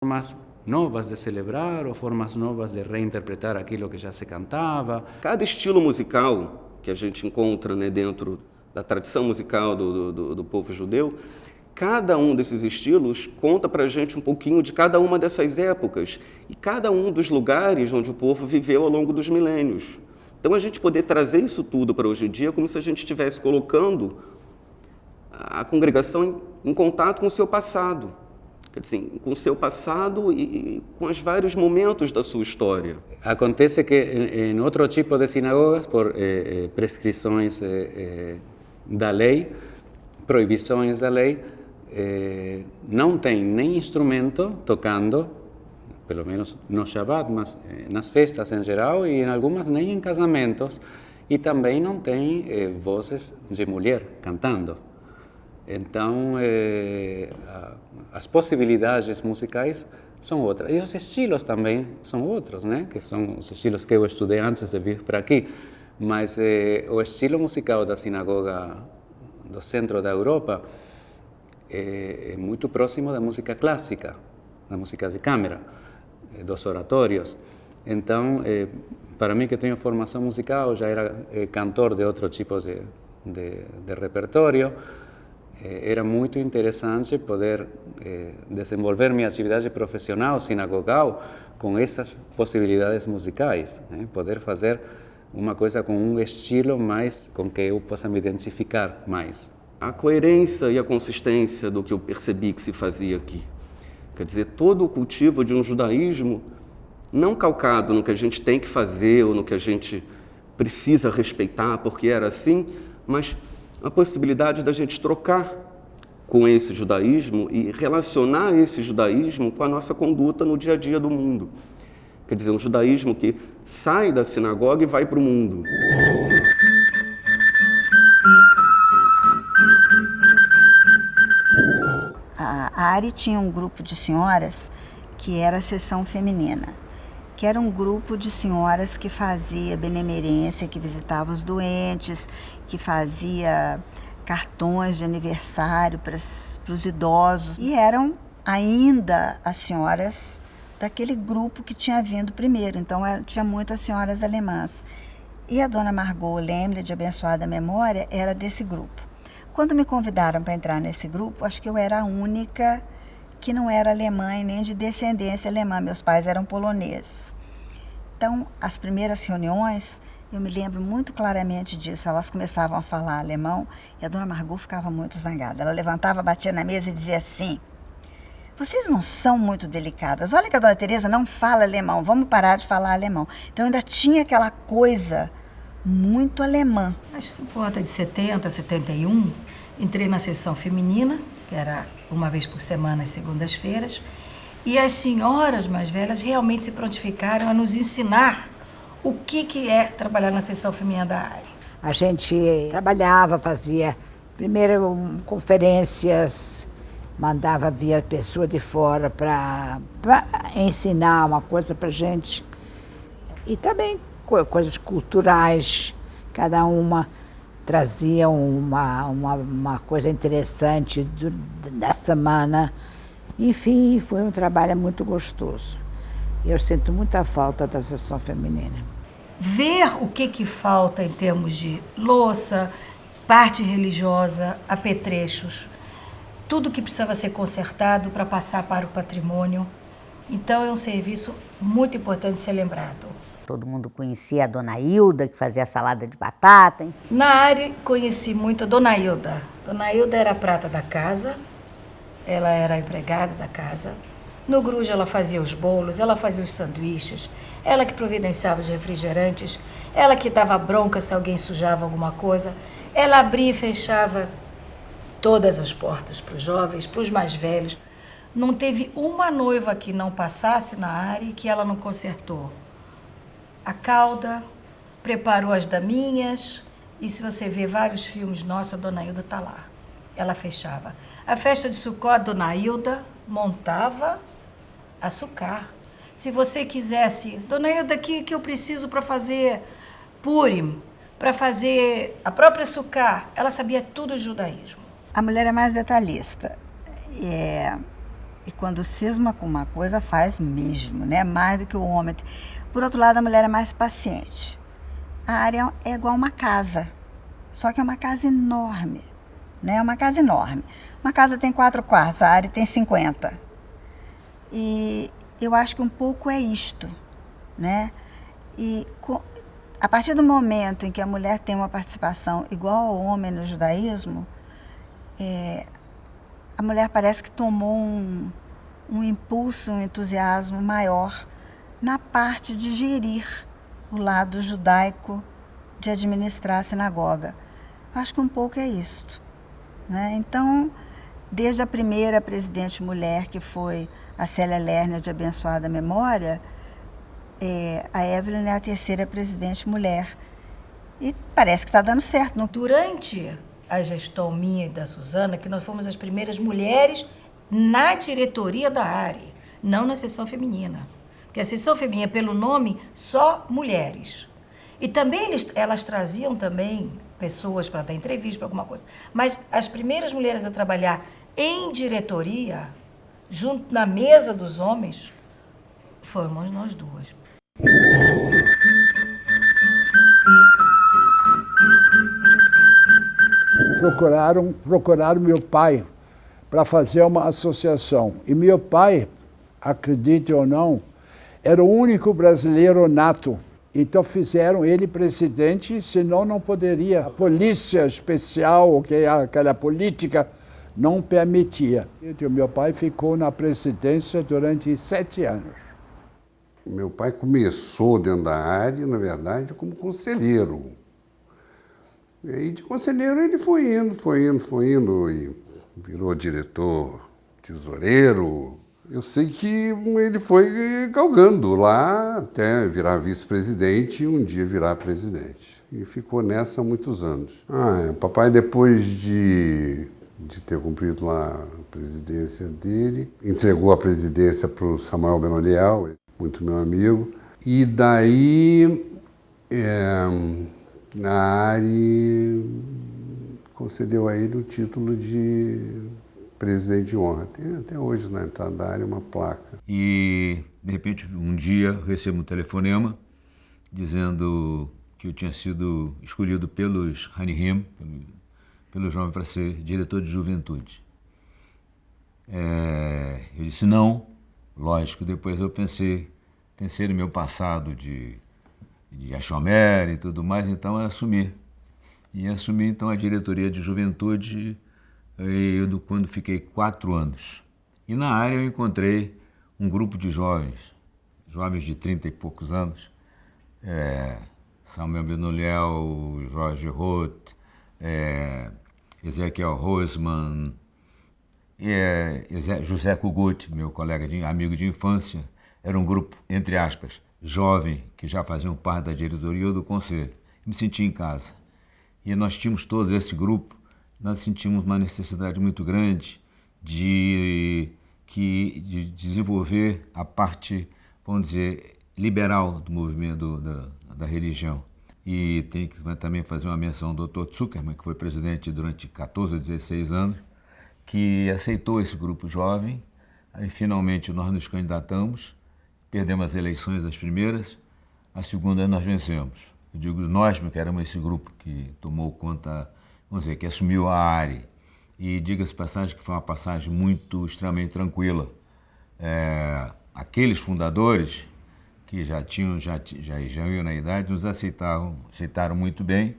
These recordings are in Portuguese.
formas novas de celebrar ou formas novas de reinterpretar aquilo que já se cantava. Cada estilo musical que a gente encontra, né, dentro da tradição musical do povo judeu, cada um desses estilos conta para a gente um pouquinho de cada uma dessas épocas e cada um dos lugares onde o povo viveu ao longo dos milênios. Então, a gente poder trazer isso tudo para hoje em dia é como se a gente estivesse colocando a congregação em contato com o seu passado. Quer dizer, com o seu passado e com os vários momentos da sua história. Acontece que em outro tipo de sinagogas, por prescrições da lei, proibições da lei, não tem nem instrumento tocando, pelo menos no Shabbat, mas nas festas em geral e em algumas nem em casamentos, e também não tem vozes de mulher cantando. Então, as possibilidades musicais são outras. E os estilos também são outros, né? Que são os estilos que eu estudei antes de vir para aqui. Mas o estilo musical da sinagoga do centro da Europa é muito próximo da música clássica, da música de câmara, dos oratórios. Então, para mim que tenho formação musical, já era cantor de outro tipo de repertório, era muito interessante poder desenvolver minha atividade profissional sinagogal com essas possibilidades musicais, né? Poder fazer uma coisa com um estilo mais com que eu possa me identificar mais. A coerência e a consistência do que eu percebi que se fazia aqui. Quer dizer, todo o cultivo de um judaísmo não calcado no que a gente tem que fazer ou no que a gente precisa respeitar porque era assim, mas a possibilidade da gente trocar com esse judaísmo e relacionar esse judaísmo com a nossa conduta no dia a dia do mundo. Quer dizer, um judaísmo que sai da sinagoga e vai para o mundo. A Ari tinha um grupo de senhoras que era a seção feminina, que era um grupo de senhoras que fazia benemerência, que visitava os doentes, que fazia cartões de aniversário para os idosos. E eram ainda as senhoras daquele grupo que tinha vindo primeiro. Então, tinha muitas senhoras alemãs. E a dona Margot Lemle, de abençoada memória, era desse grupo. Quando me convidaram para entrar nesse grupo, acho que eu era a única que não era alemã e nem de descendência alemã. Meus pais eram poloneses. Então, as primeiras reuniões, eu me lembro muito claramente disso. Elas começavam a falar alemão e a dona Margot ficava muito zangada. Ela levantava, batia na mesa e dizia assim: vocês não são muito delicadas. Olha que a dona Teresa não fala alemão, vamos parar de falar alemão. Então, ainda tinha aquela coisa muito alemã. Acho que por volta de 70, 71, entrei na seção feminina, que era uma vez por semana, às segundas-feiras, e as senhoras mais velhas realmente se prontificaram a nos ensinar o que é trabalhar na seção feminina da área. A gente trabalhava, fazia primeiro conferências, mandava via pessoa de fora para ensinar uma coisa para a gente. E também coisas culturais, cada uma trazia uma coisa interessante da semana. Enfim, foi um trabalho muito gostoso. Eu sinto muita falta da seção feminina. Ver o que falta em termos de louça, parte religiosa, apetrechos, tudo que precisava ser consertado para passar para o patrimônio. Então, é um serviço muito importante de ser lembrado. Todo mundo conhecia a Dona Hilda, que fazia salada de batata, enfim. Na área, conheci muito a Dona Hilda. Dona Hilda era a prata da casa, ela era a empregada da casa. No grujo, ela fazia os bolos, ela fazia os sanduíches, ela que providenciava os refrigerantes, ela que dava bronca se alguém sujava alguma coisa, ela abria e fechava todas as portas para os jovens, para os mais velhos. Não teve uma noiva que não passasse na área e que ela não consertou. A cauda, preparou as daminhas, e se você vê vários filmes nossos, a Dona Hilda está lá. Ela fechava. A festa de Sukkot, a Dona Hilda montava açúcar. Se você quisesse, Dona Hilda, que eu preciso para fazer Purim, para fazer a própria Sukkot, ela sabia tudo do judaísmo. A mulher é mais detalhista. E quando cisma com uma coisa, faz mesmo, né? Mais do que o homem. Por outro lado, a mulher é mais paciente. A área é igual uma casa, só que é uma casa enorme, né? Uma casa enorme. Uma casa tem 4 quartos, a área tem 50. E eu acho que um pouco é isto, né? E a partir do momento em que a mulher tem uma participação igual ao homem no judaísmo, a mulher parece que tomou um impulso, um entusiasmo maior na parte de gerir o lado judaico de administrar a sinagoga. Eu acho que um pouco é isto, né? Então, desde a primeira presidente mulher, que foi a Célia Lerner, de abençoada memória, a Evelyn é a terceira presidente mulher. E parece que está dando certo. Durante a gestão minha e da Suzana, que nós fomos as primeiras mulheres na diretoria da ARI, não na seção feminina. Porque a seção feminina, pelo nome, só mulheres. E também elas traziam também pessoas para dar entrevista, para alguma coisa. Mas as primeiras mulheres a trabalhar em diretoria, junto na mesa dos homens, fomos nós duas. Procuraram meu pai para fazer uma associação. E meu pai, acredite ou não, era o único brasileiro nato. Então fizeram ele presidente, senão não poderia. A polícia especial, que é aquela política, não permitia. E meu pai ficou na presidência durante 7 anos. Meu pai começou dentro da área, na verdade, como conselheiro. E aí, de conselheiro, ele foi indo, e virou diretor, tesoureiro. Eu sei que ele foi galgando lá até virar vice-presidente e um dia virar presidente. E ficou nessa há muitos anos. Papai, depois de ter cumprido lá a presidência dele, entregou a presidência para o Samuel Benoliel, muito meu amigo. E daí, na área, concedeu a ele o título de presidente de honra. Tem até hoje na entrada da área uma placa. E, de repente, um dia eu recebo um telefonema dizendo que eu tinha sido escolhido pelos Hanihim, pelo jovem, para ser diretor de juventude. Eu disse não, lógico. Depois eu pensei no meu passado de Achomer e tudo mais, então eu assumi. E assumi, então, a diretoria de juventude quando fiquei 4 anos. E na área eu encontrei um grupo de jovens de 30 e poucos anos, Samuel Benoliel, Jorge Roth, Ezequiel Rosman, José Kugut, meu colega, amigo de infância. Era um grupo, entre aspas, jovem, que já faziam parte da diretoria ou do conselho. Me senti em casa. E nós tínhamos todo esse grupo, nós sentimos uma necessidade muito grande de desenvolver a parte, vamos dizer, liberal do movimento da religião. E tem que também fazer uma menção do Dr. Zuckerman, que foi presidente durante 14 ou 16 anos, que aceitou esse grupo jovem. Aí finalmente nós nos candidatamos, perdemos as eleições, as primeiras, a segunda nós vencemos. Eu digo nós, porque éramos esse grupo que tomou conta, vamos dizer, que assumiu a área. E diga-se passagem que foi uma passagem extremamente tranquila. Aqueles fundadores que já iam na idade, nos aceitaram muito bem.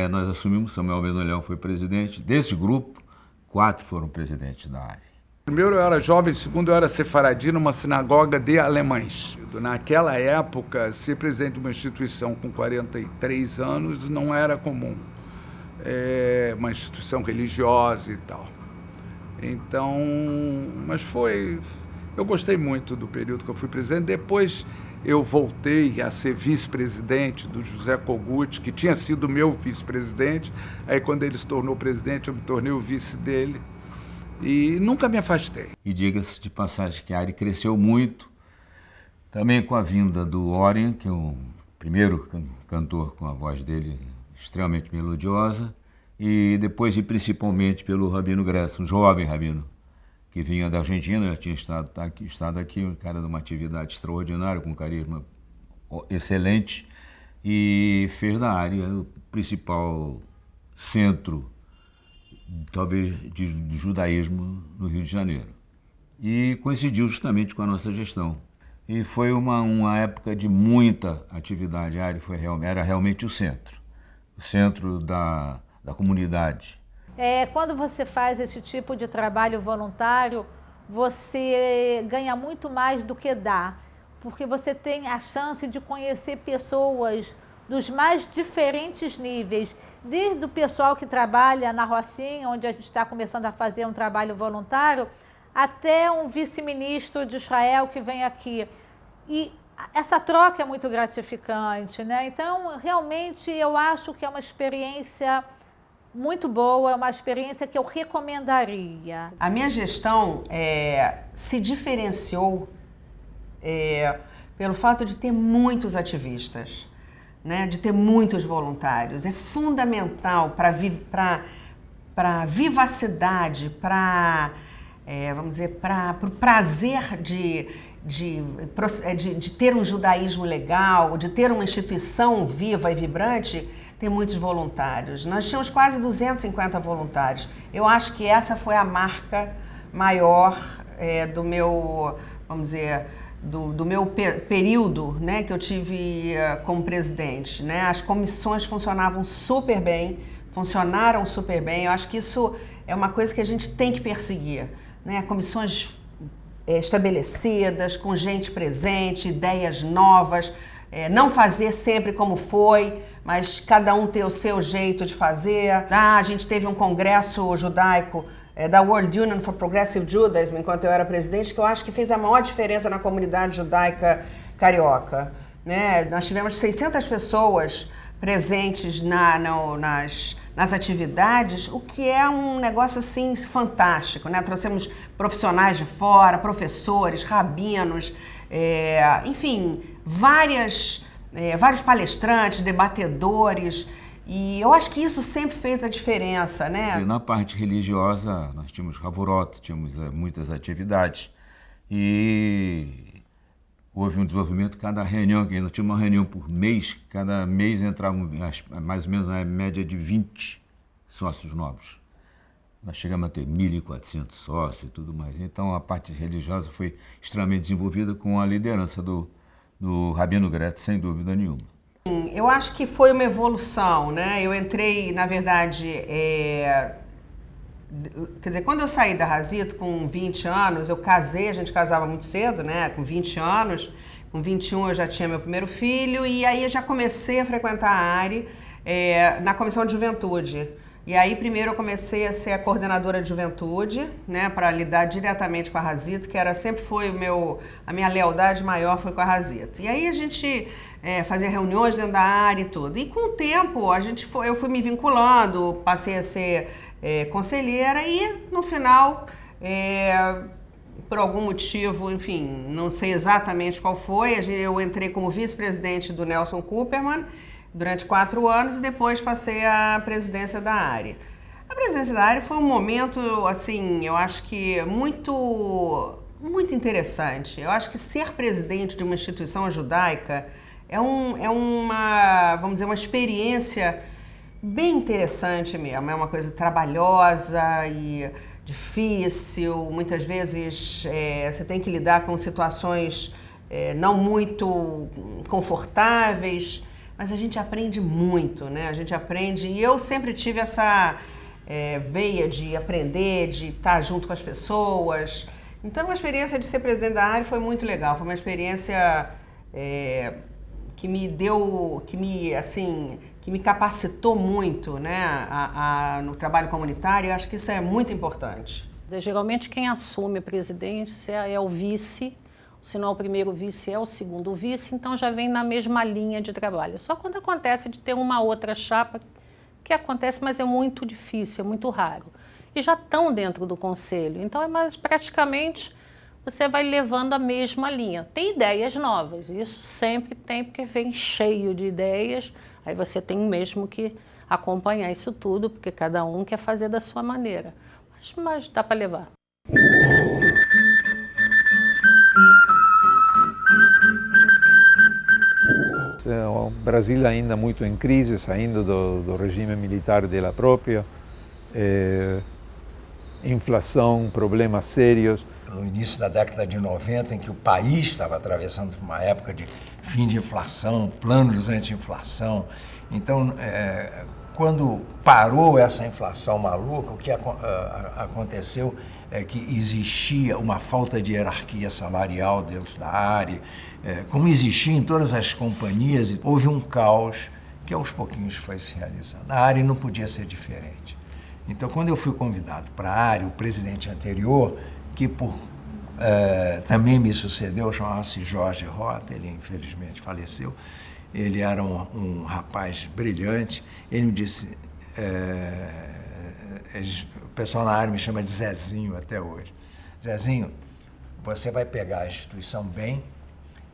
Nós assumimos, Samuel Benoliel foi presidente. Desse grupo, 4 foram presidentes da área. Primeiro eu era jovem, segundo eu era sefaradi numa sinagoga de alemães. Naquela época, ser presidente de uma instituição com 43 anos não era comum. Uma instituição religiosa e tal. Então, eu gostei muito do período que eu fui presidente. Depois eu voltei a ser vice-presidente do José Kogut, que tinha sido meu vice-presidente. Aí quando ele se tornou presidente, eu me tornei o vice dele. E nunca me afastei. E diga-se de passagem que a área cresceu muito, também com a vinda do Orien, que é o primeiro cantor com a voz dele extremamente melodiosa, e depois e principalmente pelo Rabino Gressa, um jovem rabino, que vinha da Argentina, já tinha estado aqui, um cara de uma atividade extraordinária, com um carisma excelente, e fez da área o principal centro, talvez, de judaísmo no Rio de Janeiro. E coincidiu justamente com a nossa gestão. E foi uma época de muita atividade. A área era realmente o centro da comunidade. Quando você faz esse tipo de trabalho voluntário, você ganha muito mais do que dá, porque você tem a chance de conhecer pessoas dos mais diferentes níveis, desde o pessoal que trabalha na Rocinha, onde a gente está começando a fazer um trabalho voluntário, até um vice-ministro de Israel que vem aqui. E essa troca é muito gratificante, né? Então, realmente, eu acho que é uma experiência muito boa, é uma experiência que eu recomendaria. A minha gestão se diferenciou pelo fato de ter muitos ativistas, né? De ter muitos voluntários. É fundamental para a vivacidade, para vamos dizer, para o prazer de ter um judaísmo legal, de ter uma instituição viva e vibrante, tem muitos voluntários. Nós tínhamos quase 250 voluntários. Eu acho que essa foi a marca maior do meu, vamos dizer, do meu período, né, que eu tive como presidente, né? As comissões funcionaram super bem. Eu acho que isso é uma coisa que a gente tem que perseguir, né? Comissões estabelecidas, com gente presente, ideias novas, não fazer sempre como foi, mas cada um ter o seu jeito de fazer. A gente teve um congresso judaico da World Union for Progressive Judaism, enquanto eu era presidente, que eu acho que fez a maior diferença na comunidade judaica carioca, né? Nós tivemos 600 pessoas presentes nas atividades, o que é um negócio assim fantástico, né? Trouxemos profissionais de fora, professores, rabinos, enfim, vários palestrantes, debatedores, e eu acho que isso sempre fez a diferença, né? Na parte religiosa, nós tínhamos Havorot, tínhamos muitas atividades, e houve um desenvolvimento, cada reunião, que nós tínhamos uma reunião por mês, cada mês entravam mais ou menos na média de 20 sócios novos. Nós chegamos a ter 1.400 sócios e tudo mais. Então a parte religiosa foi extremamente desenvolvida com a liderança do Rabino Gretz, sem dúvida nenhuma. Eu acho que foi uma evolução, né? Eu entrei, na verdade, quer dizer, quando eu saí da Razito com 20 anos, eu casei, a gente casava muito cedo, né? Com 20 anos, com 21 eu já tinha meu primeiro filho, e aí eu já comecei a frequentar a ARI na comissão de juventude. E aí primeiro eu comecei a ser a coordenadora de juventude, né? Para lidar diretamente com a Razito, que sempre foi a minha lealdade maior foi com a Razito. E aí a gente fazia reuniões dentro da área e tudo. E com o tempo eu fui me vinculando, passei a ser conselheira e no final, por algum motivo, enfim, não sei exatamente qual foi, eu entrei como vice-presidente do Nelson Cooperman durante 4 anos e depois passei a presidência da área. A presidência da área foi um momento, assim, eu acho que muito interessante. Eu acho que ser presidente de uma instituição judaica é uma, vamos dizer, uma experiência bem interessante mesmo. É uma coisa trabalhosa e difícil. Muitas vezes você tem que lidar com situações não muito confortáveis, mas a gente aprende muito, né? A gente aprende, e eu sempre tive essa veia de aprender, de estar junto com as pessoas. Então a experiência de ser presidente da área foi muito legal. Foi uma experiência que me capacitou muito, né, no trabalho comunitário. Eu acho que isso é muito importante. Geralmente quem assume a presidência é o vice, se não é o primeiro vice, é o segundo vice, então já vem na mesma linha de trabalho. Só quando acontece de ter uma outra chapa, que acontece, mas é muito difícil, é muito raro. E já estão dentro do conselho, então mas praticamente você vai levando a mesma linha. Tem ideias novas, isso sempre tem, porque vem cheio de ideias, aí você tem mesmo que acompanhar isso tudo, porque cada um quer fazer da sua maneira. Mas dá para levar. o Brasil ainda muito em crise, saindo do regime militar dela própria, inflação, problemas sérios. No início da década de 90, em que o país estava atravessando uma época de fim de inflação, planos anti-inflação. Então, quando parou essa inflação maluca, o que aconteceu é que existia uma falta de hierarquia salarial dentro da área, como existia em todas as companhias, houve um caos que aos pouquinhos foi se realizando. A área não podia ser diferente. Então, quando eu fui convidado para a área, o presidente anterior, que também me sucedeu, chamava-se Jorge Rota, ele infelizmente faleceu, ele era um rapaz brilhante, ele me disse, o pessoal na área me chama de Zezinho até hoje. Zezinho, você vai pegar a instituição bem,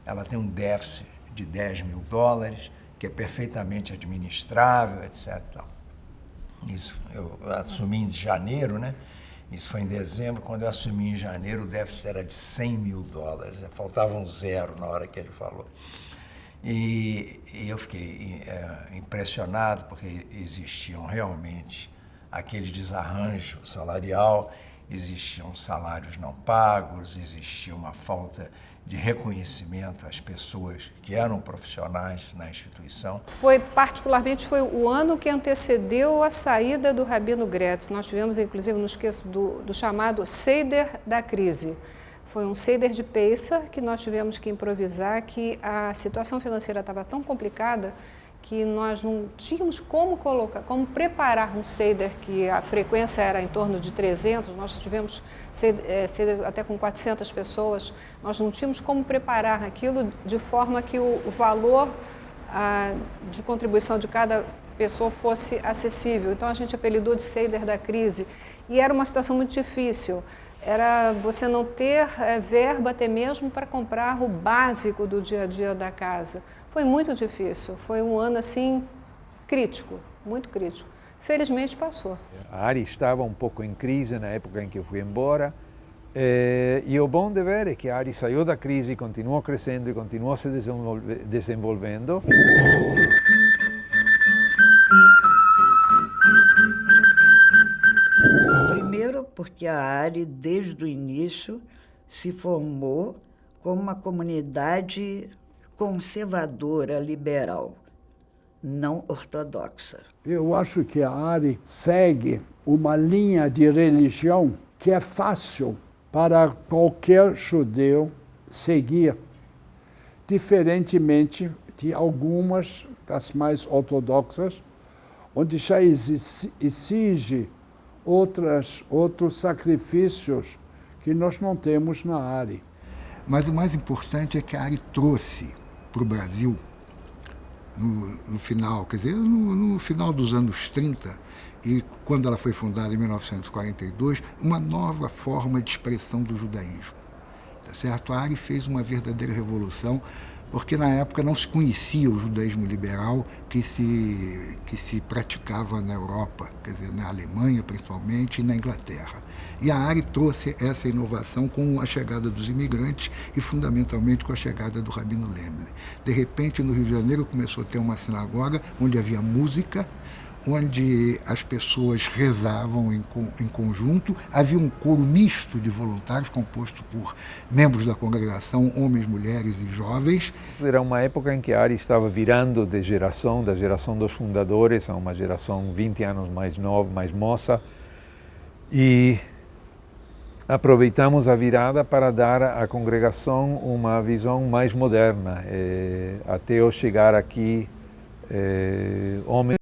ela tem um déficit de $10 mil, que é perfeitamente administrável, etc. Isso eu assumi em janeiro, né? Isso foi em dezembro. Quando eu assumi em janeiro, o déficit era de $100 mil. Faltava um zero na hora que ele falou. E eu fiquei impressionado, porque existiam realmente aquele desarranjo salarial, existiam salários não pagos, existia uma falta de reconhecimento às pessoas que eram profissionais na instituição. Particularmente foi o ano que antecedeu a saída do Rabino Gretz. Nós tivemos, inclusive, não esqueço, do chamado Seder da crise. Foi um Seder de Pesach que nós tivemos que improvisar, que a situação financeira estava tão complicada que nós não tínhamos como preparar um Seder, que a frequência era em torno de 300, nós tivemos Seder até com 400 pessoas, nós não tínhamos como preparar aquilo de forma que o valor de contribuição de cada pessoa fosse acessível. Então a gente apelidou de Seder da crise e era uma situação muito difícil. Era você não ter verba até mesmo para comprar o básico do dia a dia da casa. Foi muito difícil, foi um ano assim crítico, muito crítico. Felizmente passou. A área estava um pouco em crise na época em que eu fui embora, e o bom de ver é que a área saiu da crise, continuou crescendo e continuou se desenvolvendo. Primeiro, porque a ARI, desde o início, se formou como uma comunidade conservadora, liberal, não ortodoxa. Eu acho que a ARI segue uma linha de religião que é fácil para qualquer judeu seguir, diferentemente de algumas das mais ortodoxas, onde já exige outros sacrifícios que nós não temos na ARI. Mas o mais importante é que a ARI trouxe para o Brasil, no final, quer dizer, no final dos anos 30, e quando ela foi fundada em 1942, uma nova forma de expressão do judaísmo. Tá certo? A ARI fez uma verdadeira revolução, porque na época não se conhecia o judaísmo liberal que se praticava na Europa, quer dizer, na Alemanha principalmente e na Inglaterra. E a ARI trouxe essa inovação com a chegada dos imigrantes e fundamentalmente com a chegada do Rabino Lemble. De repente, no Rio de Janeiro começou a ter uma sinagoga onde havia música, onde as pessoas rezavam em conjunto, havia um coro misto de voluntários composto por membros da congregação, homens, mulheres e jovens. Era uma época em que a ARI estava virando da geração dos fundadores a uma geração 20 anos mais nova, mais moça, e aproveitamos a virada para dar à congregação uma visão mais moderna, até eu chegar aqui, homens